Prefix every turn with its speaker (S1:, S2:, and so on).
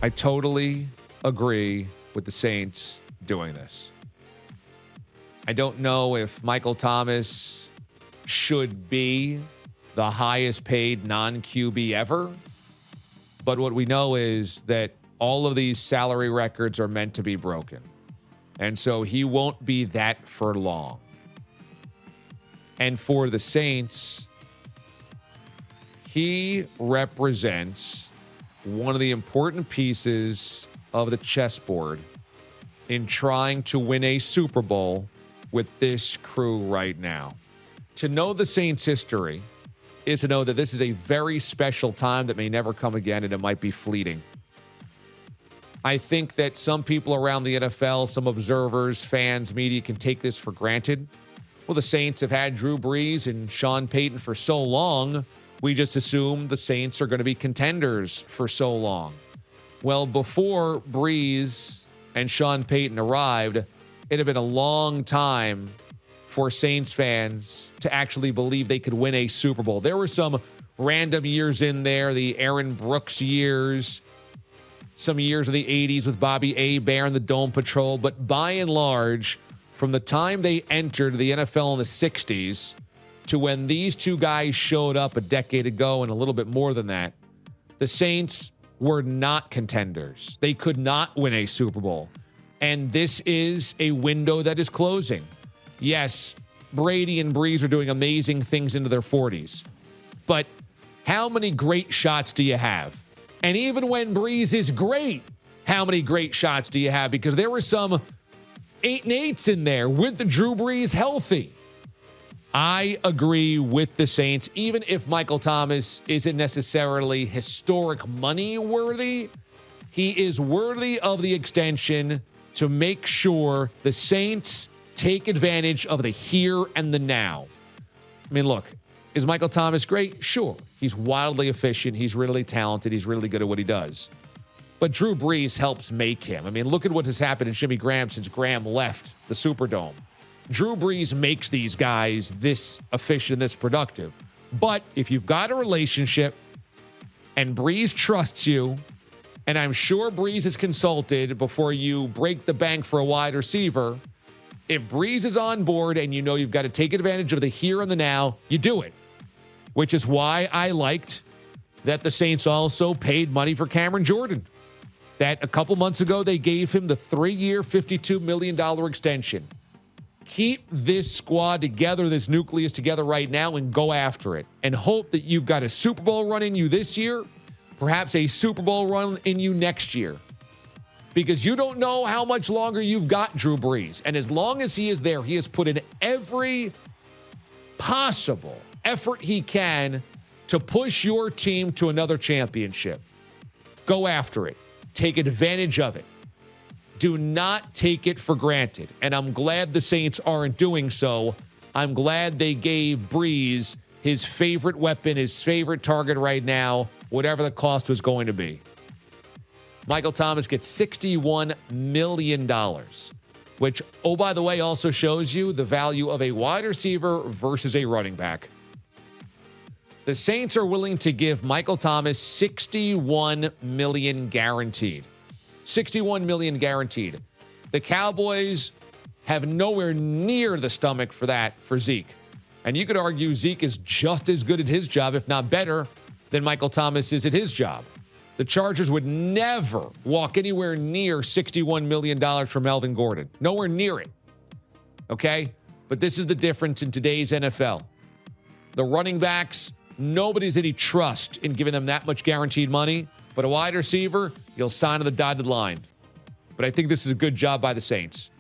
S1: I totally agree with the Saints doing this. I don't know if Michael Thomas should be the highest paid non-QB ever, but what we know is that all of these salary records are meant to be broken. And so he won't be that for long. And for the Saints, he represents one of the important pieces of the chessboard in trying to win a Super Bowl with this crew right now. To know the Saints' history is to know that this is a very special time that may never come again, and it might be fleeting. I think that some people around the NFL, some observers, fans, media can take this for granted. Well, the Saints have had Drew Brees and Sean Payton for so long, we just assume the Saints are going to be contenders for so long. Well, before Brees and Sean Payton arrived, it had been a long time for Saints fans to actually believe they could win a Super Bowl. There were some random years in there, the Aaron Brooks years, some years of the 80s with Bobby Hebert and the Dome Patrol, but by and large, from the time they entered the NFL in the 60s to when these two guys showed up a decade ago and a little bit more than that, the Saints were not contenders. They could not win a Super Bowl. And this is a window that is closing. Yes, Brady and Brees are doing amazing things into their 40s. But how many great shots do you have? And even when Brees is great, how many great shots do you have? Because there were some 8-8s in there with the Drew Brees healthy. I agree with the Saints, even if Michael Thomas isn't necessarily historic money worthy, he is worthy of the extension to make sure the Saints take advantage of the here and the now. I mean, look, is Michael Thomas great? Sure. He's wildly efficient. He's really talented. He's really good at what he does. But Drew Brees helps make him. I mean, look at what has happened in Jimmy Graham since Graham left the Superdome. Drew Brees makes these guys this efficient, this productive. But if you've got a relationship and Brees trusts you, and I'm sure Brees is consulted before you break the bank for a wide receiver, if Brees is on board and you know you've got to take advantage of the here and the now, you do it. Which is why I liked that the Saints also paid money for Cameron Jordan. That a couple months ago, they gave him the 3-year, $52 million extension. Keep this squad together, this nucleus together right now, and go after it. And hope that you've got a Super Bowl run in you this year, perhaps a Super Bowl run in you next year. Because you don't know how much longer you've got Drew Brees. And as long as he is there, he has put in every possible effort he can to push your team to another championship. Go after it. Take advantage of it. Do not take it for granted. And I'm glad the Saints aren't doing so. I'm glad they gave Brees his favorite weapon, his favorite target right now, whatever the cost was going to be. Michael Thomas gets $61 million, which, oh, by the way, also shows you the value of a wide receiver versus a running back. The Saints are willing to give Michael Thomas $61 million guaranteed. $61 million guaranteed. The Cowboys have nowhere near the stomach for that for Zeke. And you could argue Zeke is just as good at his job, if not better, than Michael Thomas is at his job. The Chargers would never walk anywhere near $61 million from Melvin Gordon. Nowhere near it. Okay? But this is the difference in today's NFL. The running backs, nobody's any trust in giving them that much guaranteed money. But a wide receiver, you'll sign on the dotted line. But I think this is a good job by the Saints.